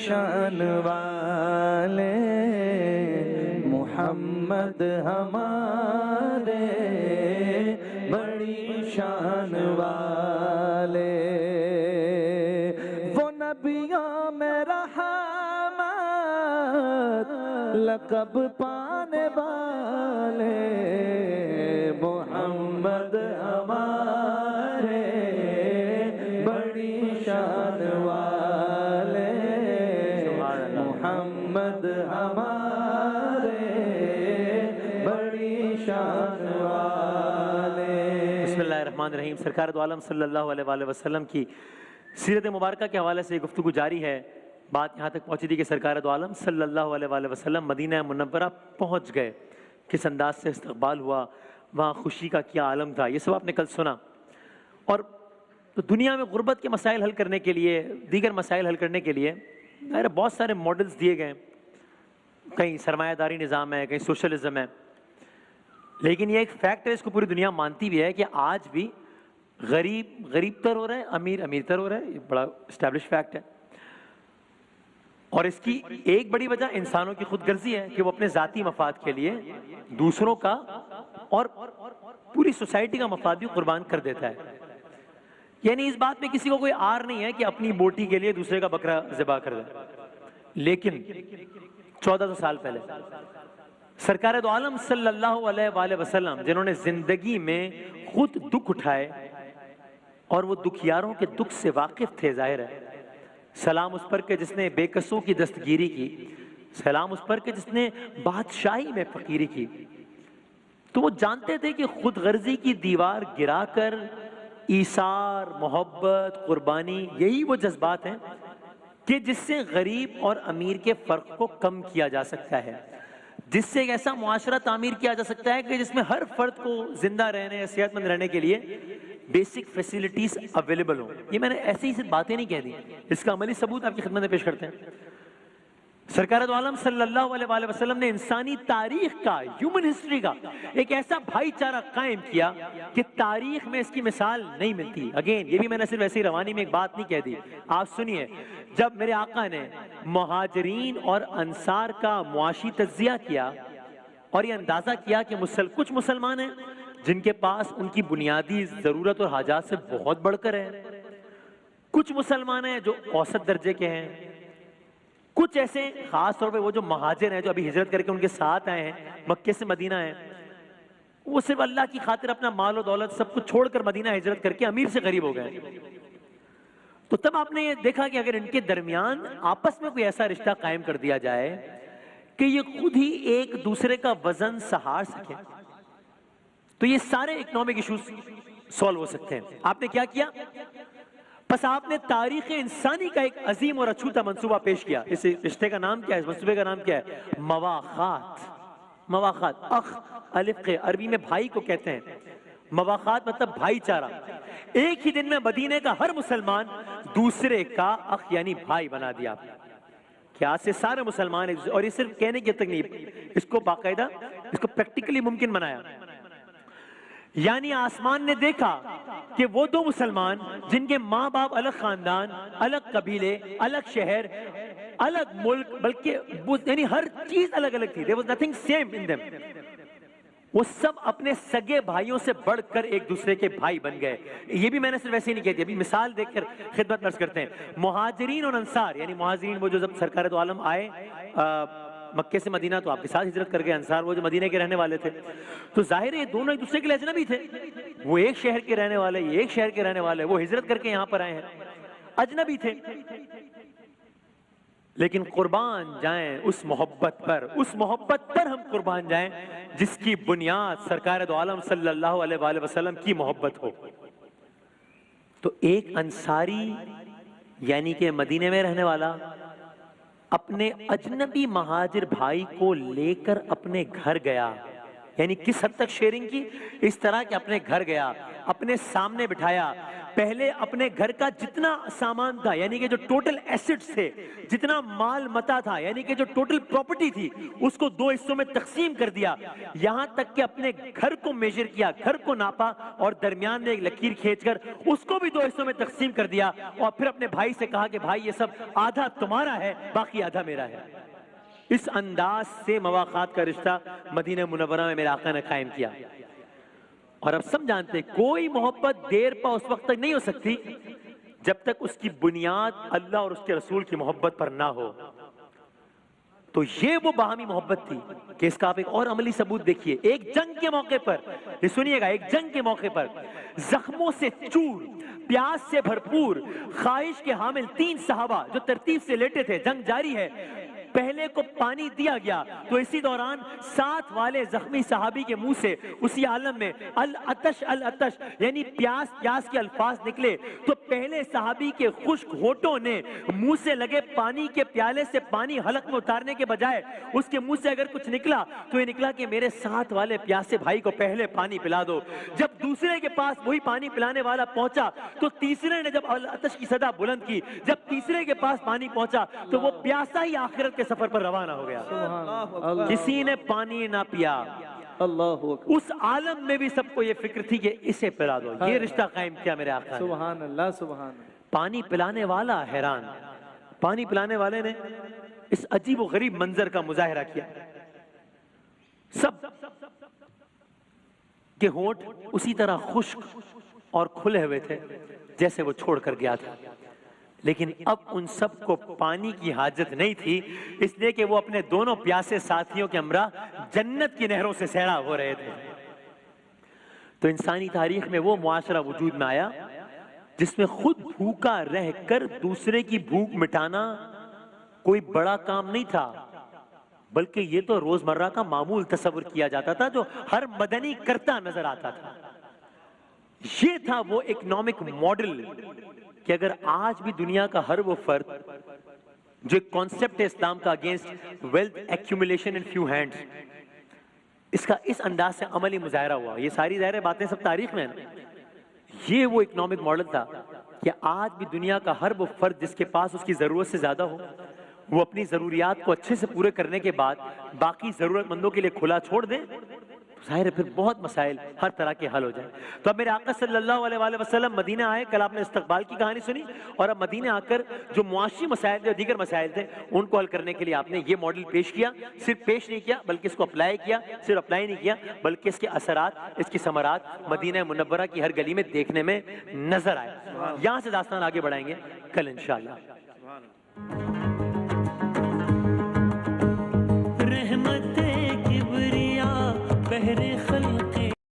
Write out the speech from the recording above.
شان والے محمد ہمارے بڑی شان والے، وہ نبیوں میں رحمت لقب پانے والے محمد ہمارے بڑی شان والے، محمد ہمارے بڑی شان والے۔ بسم اللہ الرحمن الرحیم۔ سرکار دو عالم صلی اللہ علیہ وآلہ وسلم کی سیرت مبارکہ کے حوالے سے گفتگو جاری ہے۔ بات یہاں تک پہنچی تھی کہ سرکار دو عالم صلی اللہ علیہ وآلہ وسلم مدینہ منورہ پہنچ گئے، کس انداز سے استقبال ہوا، وہاں خوشی کا کیا عالم تھا، یہ سب آپ نے کل سنا۔ اور تو دنیا میں غربت کے مسائل حل کرنے کے لیے، دیگر مسائل حل کرنے کے لیے بہت سارے ماڈلز دیے گئے، کہیں سرمایہ داری نظام ہے، کہیں سوشلزم ہے، لیکن یہ ایک فیکٹ ہے، اس کو پوری دنیا مانتی بھی ہے کہ آج بھی غریب غریب تر ہو رہا ہے، امیر امیر تر ہو رہا ہے، یہ بڑا اسٹیبلش فیکٹ ہے۔ اور اس کی ایک بڑی وجہ انسانوں کی خود غرضی ہے کہ وہ اپنے ذاتی مفاد کے لیے دوسروں کا اور پوری سوسائٹی کا مفاد بھی قربان کر دیتا ہے۔ یعنی اس بات میں کسی کو کوئی عار نہیں ہے کہ اپنی بوٹی کے لیے دوسرے کا بکرا ذبح کر دے، لیکن 1400 سال پہلے سرکار دو عالم صلی اللہ علیہ وآلہ وسلم جنہوں نے زندگی میں خود دکھ اٹھائے اور وہ دکھیاروں کے دکھ سے واقف تھے، ظاہر ہے، سلام اس پر کہ جس نے بے کسوں کی دستگیری کی، سلام اس پر کہ جس نے بادشاہی میں فقیری کی، تو وہ جانتے تھے کہ خود غرضی کی دیوار گرا کر ایثار، محبت، قربانی، یہی وہ جذبات ہیں کہ جس سے غریب اور امیر کے فرق کو کم کیا جا سکتا ہے، جس سے ایک ایسا معاشرہ تعمیر کیا جا سکتا ہے کہ جس میں ہر فرد کو زندہ رہنے یا صحت مند رہنے کے لیے بیسک فیسیلٹیز اویلیبل ہوں۔ یہ میں نے ایسی ہی صرف باتیں نہیں کہہ دی، اس کا عملی ثبوت آپ کی خدمت میں پیش کرتے ہیں۔ سرکار دو عالم صلی اللہ علیہ وآلہ وسلم نے انسانی تاریخ کا، ہیومن ہسٹری کا ایک ایسا بھائی چارہ قائم کیا کہ تاریخ میں اس کی مثال نہیں ملتی۔ اگین یہ بھی میں نے صرف ایسی روانی میں ایک بات نہیں کہہ دی، آپ سنیے، جب میرے آقا نے مہاجرین اور انصار کا معاشی تجزیہ کیا اور یہ اندازہ کیا کہ کچھ مسلمان ہیں جن کے پاس ان کی بنیادی ضرورت اور حاجات سے بہت بڑھ کر ہیں، کچھ مسلمان ہیں جو اوسط درجے کے ہیں، کچھ ایسے خاص طور پہ وہ جو مہاجر ہیں جو ابھی ہجرت کر کے ان کے ساتھ آئے ہیں، مکے سے مدینہ ہیں، وہ صرف اللہ کی خاطر اپنا مال و دولت سب کچھ چھوڑ کر مدینہ ہجرت کر کے امیر سے غریب ہو گئے۔ تو تب آپ نے یہ دیکھا کہ اگر ان کے درمیان آپس میں کوئی ایسا رشتہ قائم کر دیا جائے کہ یہ خود ہی ایک دوسرے کا وزن سہار سکے تو یہ سارے اکنامک ایشوز سولو ہو سکتے ہیں۔ آپ نے کیا کیا؟ بس آپ نے تاریخ انسانی کا ایک عظیم اور اچھوتا منصوبہ پیش کیا۔ اس رشتے کا نام کیا ہے؟ اس منصوبے کا نام کیا ہے؟ مواخات۔ مواخات، اخ الف قے، عربی میں بھائی کو کہتے ہیں، مواخات مطلب بھائی چارہ۔ ایک ہی دن میں مدینے کا ہر مسلمان دوسرے کا اخ یعنی بھائی بنا دیا کہ آج سے سارے مسلمان، اور یہ صرف کہنے کی تک نہیں، اس کو باقاعدہ اس کو پریکٹیکلی ممکن بنایا۔ یعنی آسمان نے دیکھا کہ وہ دو مسلمان جن کے ماں باپ الگ خاندان، الگ قبیلے، الگ شہر، الگ ملک، بلکہ یعنی ہر چیز الگ الگ تھی، there was nothing same in them، وہ سب اپنے سگے بھائیوں سے بڑھ کر ایک دوسرے کے بھائی بن گئے۔ یہ بھی میں نے صرف ایسے ہی نہیں کہتی، ابھی مثال دیکھ کر خدمت عرض کرتے ہیں۔ مہاجرین اور انصار، یعنی مہاجرین وہ جو جب سرکار دو عالم آئے مکے سے مدینہ تو آپ کے ساتھ ہجرت کر گئے، انصار وہ جو مدینہ کے رہنے والے تھے، تو ظاہر ہے یہ دونوں ایک دوسرے کے لیے اجنبی تھے، وہ ایک شہر کے رہنے والے، یہ ایک شہر کے رہنے والے، وہ ہجرت کر کے یہاں پر آئے ہیں، اجنبی تھے، لیکن قربان جائیں اس محبت پر ہم قربان جائیں جس کی بنیاد سرکار دو عالم صلی اللہ علیہ وآلہ وسلم کی محبت ہو۔ تو ایک انصاری یعنی کہ مدینے میں رہنے والا اپنے اجنبی مہاجر بھائی کو لے کر اپنے گھر گیا، یعنی کس حد تک شیئرنگ کی؟ اس طرح کہ اپنے گھر گیا، اپنے سامنے بٹھایا، پہلے اپنے گھر کا جتنا سامان تھا یعنی کہ جو ٹوٹل ایسٹس تھے, جتنا مال متا تھا یعنی کہ جو ٹوٹل پراپرٹی تھی, اس کو 2 حصوں میں تقسیم کر دیا. یہاں تک کہ اپنے گھر کو میجر کیا, گھر کو ناپا اور درمیان میں ایک لکیر کھینچ کر اس کو بھی 2 حصوں میں تقسیم کر دیا, اور پھر اپنے بھائی سے کہا کہ بھائی یہ سب آدھا تمہارا ہے, باقی آدھا میرا ہے. اس انداز سے مواقعات کا رشتہ مدینہ منورہ میں میرے آقا نے قائم کیا. اور اب سب جانتے ہیں کوئی محبت دیر پا اس وقت تک نہیں ہو سکتی جب تک اس کی بنیاد اللہ اور اس کے رسول کی محبت پر نہ ہو. تو یہ وہ باہمی محبت تھی کہ اس کا آپ ایک اور عملی ثبوت دیکھیے. ایک جنگ کے موقع پر, یہ سنیے گا, ایک جنگ کے موقع پر زخموں سے چور, پیاس سے بھرپور, خواہش کے حامل 3 صحابہ جو ترتیب سے لیٹے تھے, جنگ جاری ہے, پہلے کو پانی دیا گیا تو اسی دوران ساتھ والے زخمی صحابی کے منہ سے اسی عالم میں العطش العطش یعنی پیاس پیاس کے الفاظ نکلے. تو پہلے صحابی کے خشک ہونٹوں نے منہ سے لگے پانی کے پیالے سے پانی حلق میں اتارنے کے بجائے اس کے منہ سے اگر کچھ نکلا تو یہ نکلا کہ میرے ساتھ والے پیاسے بھائی کو پہلے پانی پلا دو. جب دوسرے کے پاس وہی پانی پلانے والا پہنچا تو تیسرے نے جب العطش کی صدا بلند کی, جب تیسرے کے پاس پانی پہنچا تو وہ پیاسا ہی آخرت کے سفر پر روانہ ہو گیا. کسی نے پانی نہ پیا. اللہ اکبر. اس عالم میں بھی سب کو یہ فکر تھی کہ اسے پلا دو. یہ رشتہ قائم کیا میرے آقا نے. سبحان اللہ سبحان اللہ. پانی پلانے والا حیران, پانی پلانے والے نے اس عجیب و غریب منظر کا مظاہرہ کیا. سب کے ہونٹ اسی طرح خشک اور کھلے ہوئے تھے جیسے وہ چھوڑ کر گیا تھا. لیکن اب ان سب کو پانی کی حاجت نہیں تھی, اس لیے کہ وہ اپنے دونوں پیاسے ساتھیوں کے ہمراہ جنت کی نہروں سے سیراب ہو رہے تھے. تو انسانی تاریخ میں وہ معاشرہ وجود میں آیا جس میں خود بھوکا رہ کر دوسرے کی بھوک مٹانا کوئی بڑا کام نہیں تھا, بلکہ یہ تو روزمرہ کا معمول تصور کیا جاتا تھا جو ہر مدنی کرتا نظر آتا تھا. یہ تھا وہ اکنامک ماڈل کہ اگر آج بھی دنیا کا ہر وہ فرد جو ایک کانسیپٹ ہے اسلام کا against wealth accumulation in few hands, اس کا اس انداز سے عملی مظاہرہ ہوا. یہ ساری ظاہر باتیں سب تاریخ میں ہیں. یہ وہ اکنامک ماڈل تھا کہ آج بھی دنیا کا ہر وہ فرد جس کے پاس اس کی ضرورت سے زیادہ ہو, وہ اپنی ضروریات کو اچھے سے پورے کرنے کے بعد باقی ضرورت مندوں کے لیے کھلا چھوڑ دیں, ظاہر ہے پھر بہت مسائل ہر طرح کے حل ہو جائیں. تو اب میرے آقا صلی اللہ علیہ وآلہ وسلم مدینہ آئے. کل آپ نے استقبال کی کہانی سنی, اور اب مدینہ آ کر جو معاشی مسائل تھے, دیگر مسائل تھے, ان کو حل کرنے کے لیے آپ نے یہ ماڈل پیش کیا. صرف پیش نہیں کیا بلکہ اس کو اپلائی کیا. صرف اپلائی نہیں کیا بلکہ اس کے اثرات, اس کی ثمرات مدینہ منورہ کی ہر گلی میں دیکھنے میں نظر آئے. یہاں سے داستان آگے بڑھائیں گے کل انشاءاللہ. رحمت کبریا بہر